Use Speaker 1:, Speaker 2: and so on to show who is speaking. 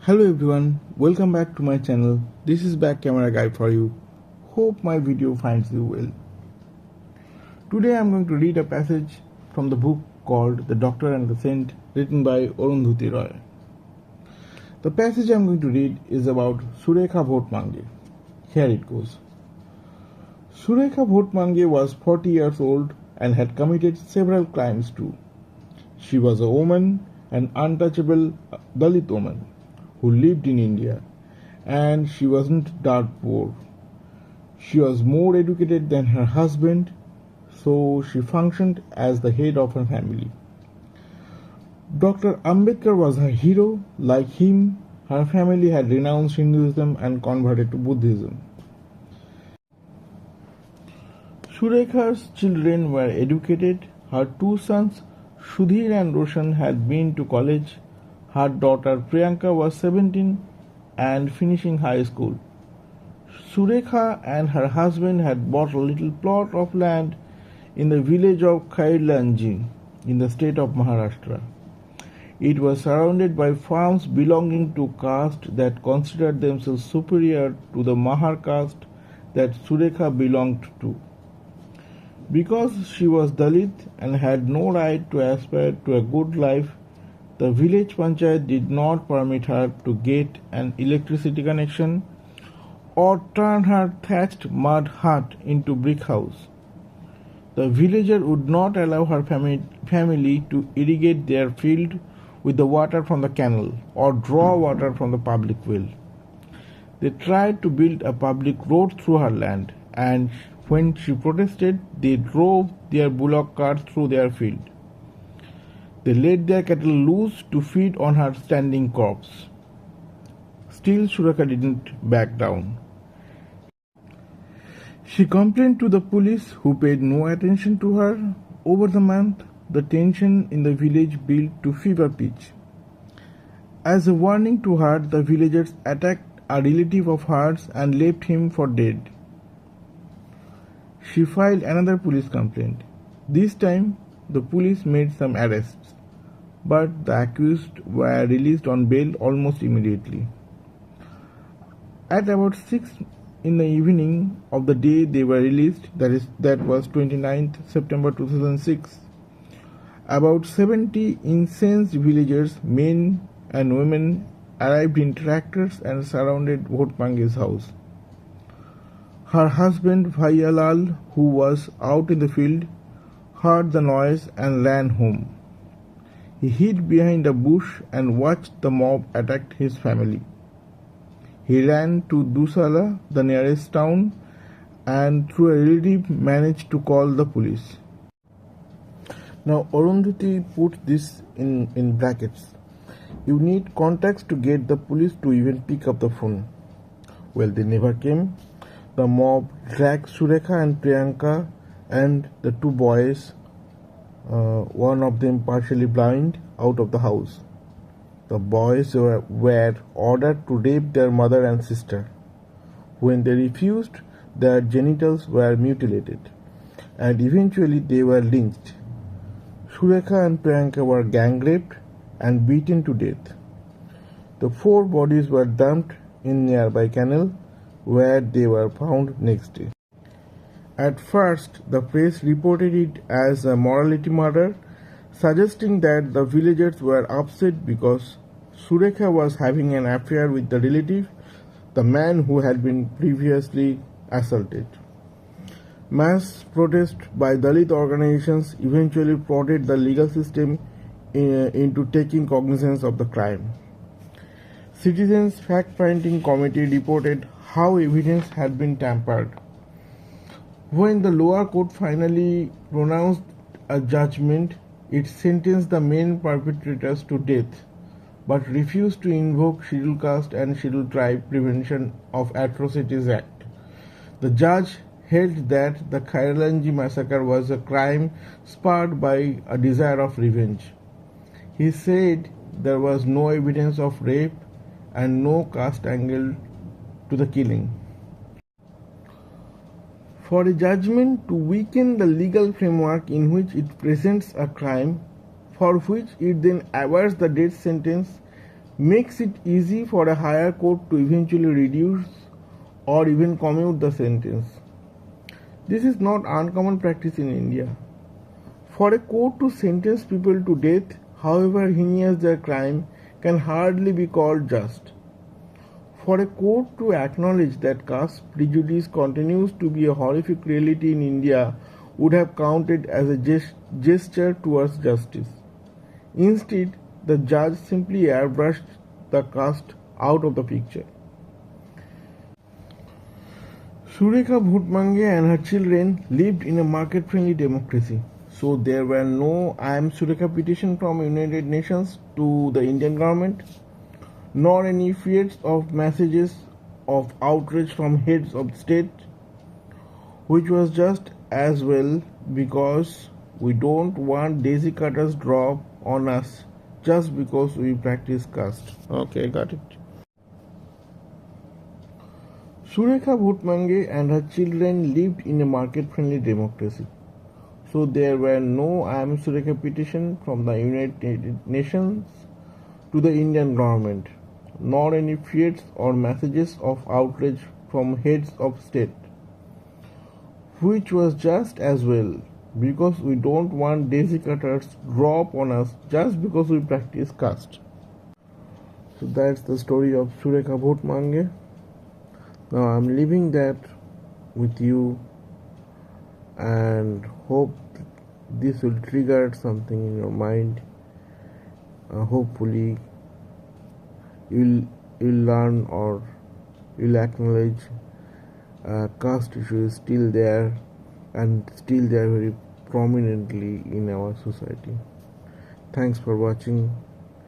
Speaker 1: Hello everyone, welcome back to my channel. This is back camera guy for you. Hope my video finds you well. Today I am going to read a passage from the book called The Doctor and the Saint, written by Arundhati Roy. The passage I am going to read is about Surekha Bhotmange. Here it goes. Surekha Bhotmange was 40 years old and had committed several crimes too. She was a woman, an untouchable Dalit woman, who lived in India, and she wasn't dirt poor. She was more educated than her husband, so she functioned as the head of her family. Dr. Ambedkar was her hero. Like him, her family had renounced Hinduism and converted to Buddhism. Surekha's children were educated. Her two sons, Sudhir and Roshan, had been to college. Her daughter Priyanka was 17 and finishing high school. Surekha and her husband had bought a little plot of land in the village of Khairlanji in the state of Maharashtra. It was surrounded by farms belonging to caste that considered themselves superior to the Mahar caste that Surekha belonged to. Because she was Dalit and had no right to aspire to a good life, the village panchayat did not permit her to get an electricity connection or turn her thatched mud hut into brick house. The villager would not allow her family to irrigate their field with the water from the canal or draw water from the public well. They tried to build a public road through her land, and when she protested, they drove their bullock carts through their field. They let their cattle loose to feed on her standing crops. Still, Surekha didn't back down. She complained to the police, who paid no attention to her. Over the month, the tension in the village built to fever pitch. As a warning to her, the villagers attacked a relative of hers and left him for dead. She filed another police complaint. This time, the police made some arrests, but the accused were released on bail almost immediately. At about 6 in the evening of the day they were released, that was 29th September 2006, about 70 incensed villagers, men and women, arrived in tractors and surrounded Bhotmange's house. Her husband Bhaiyalal, who was out in the field, heard the noise and ran home. He hid behind a bush and watched the mob attack his family. He ran to Dusala, the nearest town, and through a relative managed to call the police. Now Arundhati put this in brackets. You need context to get the police to even pick up the phone. Well, they never came. The mob dragged Surekha and Priyanka and the two boys, one of them partially blind, out of the house. The boys were ordered to rape their mother and sister. When they refused, their genitals were mutilated, and eventually they were lynched. Surekha and Priyanka were gang raped and beaten to death. The 4 bodies were dumped in nearby canal, where they were found next day. At first, the press reported it as a morality murder, suggesting that the villagers were upset because Surekha was having an affair with the relative, the man who had been previously assaulted. Mass protest by Dalit organizations eventually prodded the legal system into taking cognizance of the crime. Citizens Fact-Finding Committee reported how evidence had been tampered. When the lower court finally pronounced a judgment, it sentenced the main perpetrators to death, but refused to invoke Scheduled Caste and Scheduled Tribe Prevention of Atrocities Act. The judge held that the Khairlanji massacre was a crime spurred by a desire of revenge. He said there was no evidence of rape and no caste angle to the killing. For a judgment to weaken the legal framework in which it presents a crime for which it then awards the death sentence makes it easy for a higher court to eventually reduce or even commute the sentence. This is not uncommon practice in India. For a court to sentence people to death, however heinous their crime, can hardly be called just. For a court to acknowledge that caste prejudice continues to be a horrific reality in India would have counted as a gesture towards justice. Instead, the judge simply airbrushed the caste out of the picture. Surekha Bhotmange and her children lived in a market-friendly democracy. So there were no I am Surekha petition from United Nations to the Indian government, nor any fears of messages of outrage from heads of state, which was just as well because we don't want daisy cutters drop on us just because we practice caste. Okay, got it. Surekha Bhotmange and her children lived in a market-friendly democracy. So there were no I am Surekha petition from the United Nations to the Indian government, nor any fears or messages of outrage from heads of state, which was just as well because we don't want daisy cutters drop on us just because we practice caste. So that's the story of Surekha Bhotmange. Now I'm leaving that with you and hope this will trigger something in your mind. Hopefully you'll learn or you'll acknowledge caste issue is still there and still there very prominently in our society. Thanks for watching.